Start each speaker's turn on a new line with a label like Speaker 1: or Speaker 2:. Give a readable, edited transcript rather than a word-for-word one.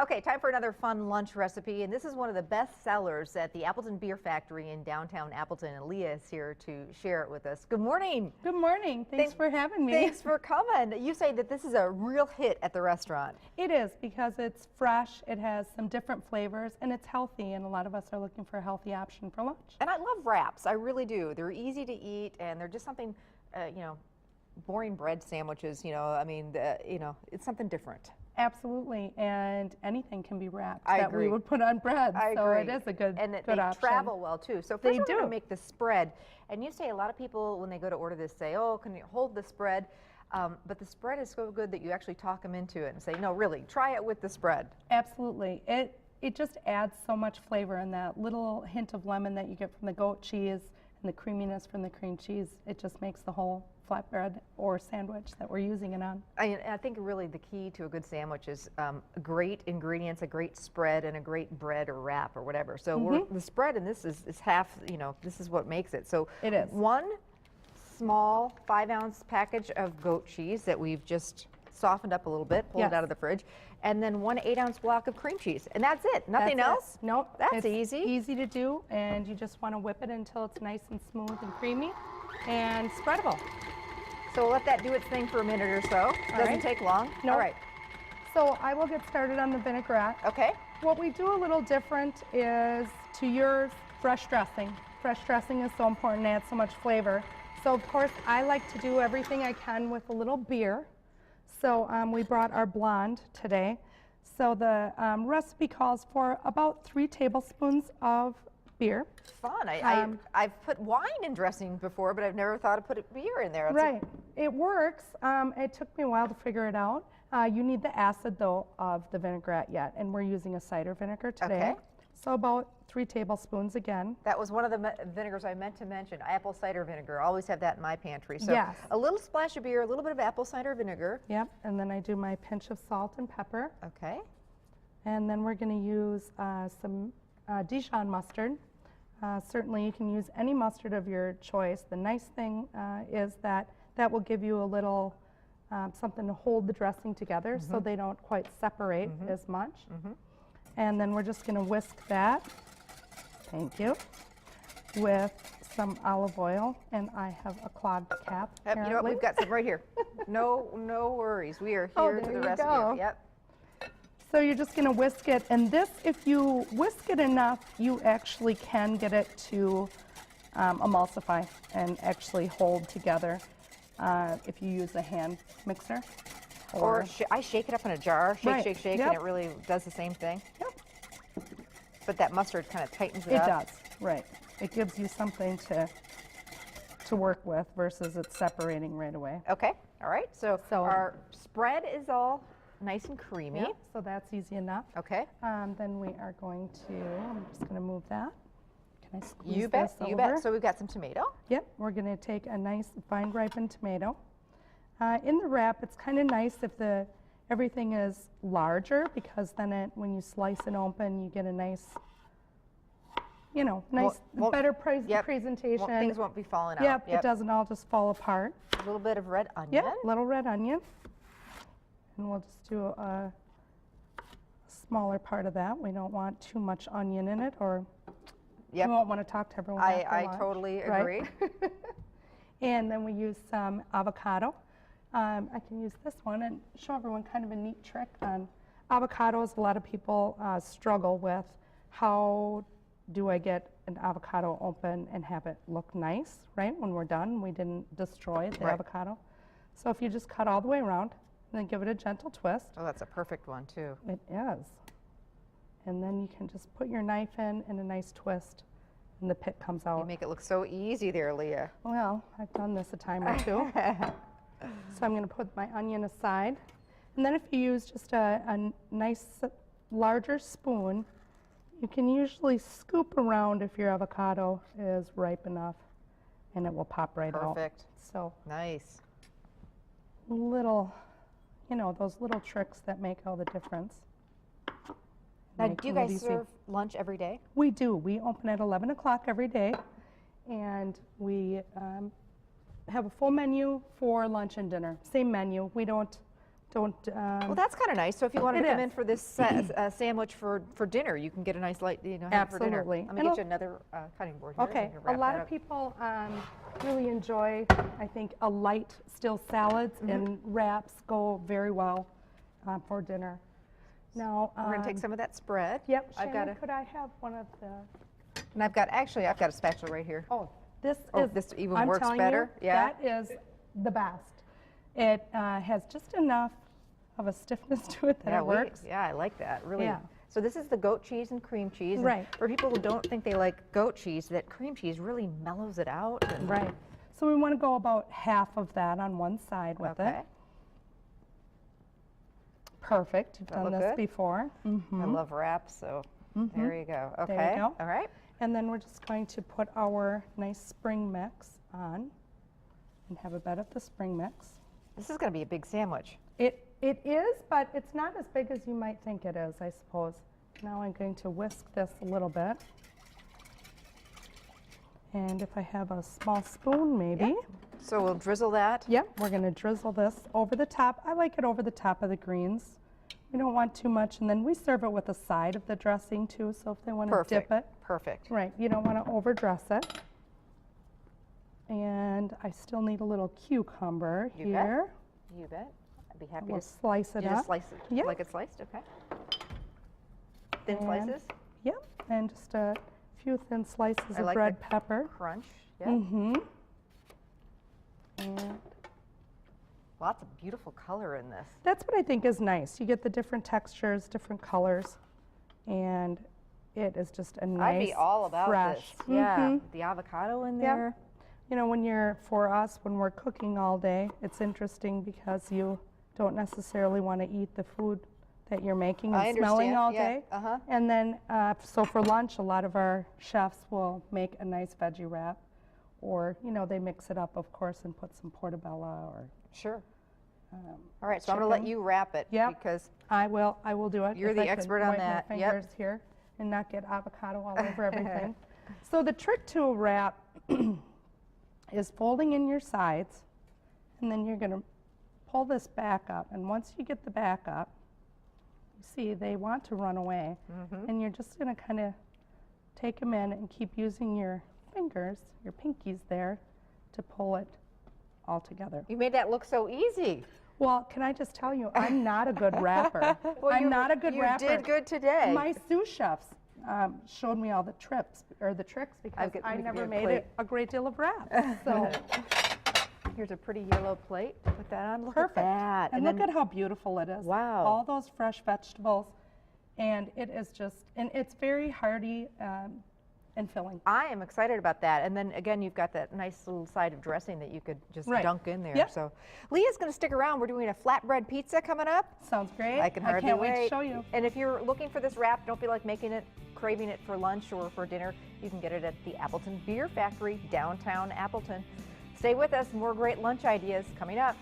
Speaker 1: Okay, time for another fun lunch recipe, and this is one of the best sellers at the Appleton Beer Factory in downtown Appleton, and Leah is here to share it with us. Good morning.
Speaker 2: Good morning. Thanks for having me.
Speaker 1: Thanks for coming. You say that this is a real hit at the restaurant.
Speaker 2: It is, because it's fresh, it has some different flavors, and it's healthy, and a lot of us are looking for a healthy option for lunch.
Speaker 1: And I love wraps. I really do. They're easy to eat, and they're just something, boring bread sandwiches, it's something different.
Speaker 2: Absolutely, and anything can be wrapped
Speaker 1: I
Speaker 2: that
Speaker 1: agree.
Speaker 2: we would put on bread.
Speaker 1: I
Speaker 2: so
Speaker 1: agree.
Speaker 2: It is a good
Speaker 1: and
Speaker 2: good
Speaker 1: they
Speaker 2: option.
Speaker 1: travel well too. So first
Speaker 2: They
Speaker 1: we're going to
Speaker 2: do.
Speaker 1: make the spread, and you say a lot of people when they go to order this say, "Oh, can you hold the spread?" But the spread is so good that you actually talk them into it and say, "No, really, try it with the spread."
Speaker 2: Absolutely, it just adds so much flavor, and that little hint of lemon that you get from the goat cheese and the creaminess from the cream cheese, it just makes the whole flatbread or sandwich that we're using it on.
Speaker 1: I think really the key to a good sandwich is great ingredients, a great spread, and a great bread or wrap or whatever. So the spread in this is half, this is what makes it. So
Speaker 2: it is.
Speaker 1: 1 small 5-ounce package of goat cheese that we've just softened up a little bit, pulled it out of the fridge, and then 1 8-ounce block of cream cheese. And that's it. Nothing else?
Speaker 2: Nope.
Speaker 1: That's
Speaker 2: it's
Speaker 1: easy.
Speaker 2: Easy to do, and you just want to whip it until it's nice and smooth and creamy and spreadable.
Speaker 1: So we'll let that do its thing for a minute or so. Doesn't take long.
Speaker 2: Nope.
Speaker 1: All right.
Speaker 2: So I will get started on the vinaigrette.
Speaker 1: Okay.
Speaker 2: What we do a little different is to yours, fresh dressing. Fresh dressing is so important, adds so much flavor. So of course I like to do everything I can with a little beer. So we brought our blonde today. So the recipe calls for about 3 tablespoons of beer.
Speaker 1: Fun. I've put wine in dressing before, but I've never thought of putting beer in there.
Speaker 2: Right. It works. It took me a while to figure it out. You need the acid, though, of the vinaigrette yet, and we're using a cider vinegar today.
Speaker 1: Okay.
Speaker 2: So about 3 tablespoons again.
Speaker 1: That was one of the vinegars I meant to mention, apple cider vinegar. I always have that in my pantry. So
Speaker 2: yes.
Speaker 1: A little splash of beer, a little bit of apple cider vinegar.
Speaker 2: Yep, and then I do my pinch of salt and pepper.
Speaker 1: Okay.
Speaker 2: And then we're going to use some Dijon mustard. Certainly you can use any mustard of your choice. The nice thing is that will give you a little something to hold the dressing together so they don't quite separate as much. And then we're just going to whisk that, thank you, with some olive oil, and I have a clogged cap.
Speaker 1: You know what, we've got some right here. No worries. We are here to the rescue. Yep.
Speaker 2: So you're just going to whisk it, and this, if you whisk it enough, you actually can get it to emulsify and actually hold together if you use a hand mixer.
Speaker 1: Or I shake it up in a jar, shake,
Speaker 2: Yep.
Speaker 1: and it really does the same thing.
Speaker 2: Yep.
Speaker 1: But that mustard kind of tightens it up.
Speaker 2: It does, right. It gives you something to work with versus it separating right away.
Speaker 1: Okay, all right. So our spread is all nice and creamy.
Speaker 2: Yep, so that's easy enough.
Speaker 1: Okay.
Speaker 2: Then we are going to, I'm just going to move that. Can I squeeze
Speaker 1: You bet,
Speaker 2: this over?
Speaker 1: you bet. So we've got some tomato.
Speaker 2: Yep, we're going to take a nice fine ripened tomato. In the wrap, it's kind of nice if everything is larger, because then when you slice it open, you get a nice, better presentation.
Speaker 1: Things won't be falling out.
Speaker 2: Yep, it doesn't all just fall apart.
Speaker 1: A little bit of red onion.
Speaker 2: Yep, little red onion. And we'll just do a smaller part of that. We don't want too much onion in it, or we won't want to talk to everyone after
Speaker 1: I
Speaker 2: lunch,
Speaker 1: totally
Speaker 2: right?
Speaker 1: agree.
Speaker 2: And then we use some avocado. I can use this one and show everyone kind of a neat trick on avocados. A lot of people struggle with, how do I get an avocado open and have it look nice, right? When we're done, we didn't destroy the avocado. So if you just cut all the way around, and then give it a gentle twist.
Speaker 1: Oh, that's a perfect one too.
Speaker 2: It is. And then you can just put your knife in and a nice twist, and the pit comes out.
Speaker 1: You make it look so easy there, Leah.
Speaker 2: Well, I've done this a time or two. So I'm going to put my onion aside. And then if you use just a nice larger spoon, you can usually scoop around if your avocado is ripe enough, and it will pop right out.
Speaker 1: Perfect.
Speaker 2: So
Speaker 1: nice.
Speaker 2: Little, those little tricks that make all the difference.
Speaker 1: Now, do you guys serve lunch every day?
Speaker 2: We do. We open at 11 o'clock every day, and we have a full menu for lunch and dinner. Same menu. We don't Don't.
Speaker 1: Well, that's kind of nice. So if you wanted
Speaker 2: It
Speaker 1: to come
Speaker 2: is.
Speaker 1: in for this sandwich for dinner, you can get a nice light, have it for dinner.
Speaker 2: Absolutely.
Speaker 1: Let me get you another cutting board here.
Speaker 2: Okay,
Speaker 1: You can
Speaker 2: a
Speaker 1: wrap
Speaker 2: lot
Speaker 1: that
Speaker 2: of
Speaker 1: up.
Speaker 2: people really enjoy, I think, a light still salads, and wraps go very well for dinner. Now,
Speaker 1: We're going to take some of that spread.
Speaker 2: Yep,
Speaker 1: I've
Speaker 2: Shannon,
Speaker 1: got
Speaker 2: could I have one of the,
Speaker 1: and I've got a spatula right here.
Speaker 2: this
Speaker 1: Oh,
Speaker 2: is,
Speaker 1: this even
Speaker 2: I'm
Speaker 1: works
Speaker 2: telling
Speaker 1: better?
Speaker 2: you,
Speaker 1: Yeah?
Speaker 2: that is the best. It has just enough of a stiffness to it that it works.
Speaker 1: Yeah, I like that. Really.
Speaker 2: Yeah.
Speaker 1: So this is the goat cheese and cream cheese. And
Speaker 2: Right.
Speaker 1: for people who don't think they like goat cheese, that cream cheese really mellows it out. And
Speaker 2: Right. So we want to go about half of that on one side with
Speaker 1: Okay.
Speaker 2: it. Perfect. You've
Speaker 1: That
Speaker 2: done
Speaker 1: look
Speaker 2: this
Speaker 1: good?
Speaker 2: before.
Speaker 1: I love wraps, so there you go. Okay.
Speaker 2: There you go.
Speaker 1: All right.
Speaker 2: And then we're just going to put our nice spring mix on and have a bit of the spring mix.
Speaker 1: This is going to be a big sandwich.
Speaker 2: It is, but it's not as big as you might think it is, I suppose. Now I'm going to whisk this a little bit. And if I have a small spoon, maybe.
Speaker 1: So we'll drizzle that.
Speaker 2: Yep, we're going to drizzle this over the top. I like it over the top of the greens. We don't want too much, and then we serve it with a side of the dressing too, so if they want to
Speaker 1: Perfect.
Speaker 2: dip it.
Speaker 1: Perfect.
Speaker 2: Right, you don't want to overdress it. And I still need a little cucumber
Speaker 1: You
Speaker 2: here.
Speaker 1: bet. You bet. I'd be happy
Speaker 2: We'll
Speaker 1: to
Speaker 2: slice it
Speaker 1: you
Speaker 2: up.
Speaker 1: just slice it
Speaker 2: Yep.
Speaker 1: like it's sliced. Okay. Thin
Speaker 2: And-
Speaker 1: slices.
Speaker 2: Yep, and just a few thin slices
Speaker 1: I
Speaker 2: of
Speaker 1: like the
Speaker 2: red pepper.
Speaker 1: Crunch. Yeah.
Speaker 2: Mm-hmm. And
Speaker 1: Lots of beautiful color in this.
Speaker 2: that's what I think is nice. You get the different textures, different colors, and it is just a nice,
Speaker 1: I'd be all about
Speaker 2: fresh.
Speaker 1: this. Yeah.
Speaker 2: Mhm.
Speaker 1: The avocado in
Speaker 2: Yep.
Speaker 1: there.
Speaker 2: You know, for us, when we're cooking all day, it's interesting because you don't necessarily want to eat the food that you're making
Speaker 1: I
Speaker 2: and smelling
Speaker 1: understand,
Speaker 2: all
Speaker 1: yeah,
Speaker 2: day.
Speaker 1: uh-huh.
Speaker 2: And then, so for lunch, a lot of our chefs will make a nice veggie wrap, or, you know, they mix it up, of course, and put some portobello or
Speaker 1: Sure. All right, so I'm going to let
Speaker 2: chicken.
Speaker 1: you wrap it
Speaker 2: Yep.
Speaker 1: because
Speaker 2: I will do it.
Speaker 1: You're
Speaker 2: if
Speaker 1: the
Speaker 2: I could
Speaker 1: expert on
Speaker 2: wipe
Speaker 1: that.
Speaker 2: My
Speaker 1: Yep.
Speaker 2: fingers here and not get avocado all over everything. So the trick to a wrap is folding in your sides, and then you're going to pull this back up. And once you get the back up, you see they want to run away, and you're just going to kind of take them in and keep using your fingers, your pinkies there, to pull it all together.
Speaker 1: you made that look so easy.
Speaker 2: Well, can I just tell you, I'm not a good rapper. I'm not a good rapper.
Speaker 1: You did good today.
Speaker 2: My sous chefs showed me all the tricks because
Speaker 1: get-
Speaker 2: I
Speaker 1: let me give
Speaker 2: never
Speaker 1: you a
Speaker 2: made
Speaker 1: plate.
Speaker 2: a great deal of wraps. So
Speaker 1: Here's a pretty yellow plate. Put that on. Look
Speaker 2: perfect.
Speaker 1: at that.
Speaker 2: And look at how beautiful it is.
Speaker 1: Wow.
Speaker 2: All those fresh vegetables, and it is just, and it's very hearty and filling.
Speaker 1: I am excited about that. And then again, you've got that nice little side of dressing that you could just
Speaker 2: Right.
Speaker 1: dunk in there.
Speaker 2: Yep.
Speaker 1: So Leah's going to stick around. We're doing a flatbread pizza coming up.
Speaker 2: Sounds great.
Speaker 1: I can hardly
Speaker 2: can't wait
Speaker 1: wait
Speaker 2: to show you.
Speaker 1: And if you're looking for this wrap, don't feel like making it, craving it for lunch or for dinner, you can get it at the Appleton Beer Factory, downtown Appleton. Stay with us. More great lunch ideas coming up.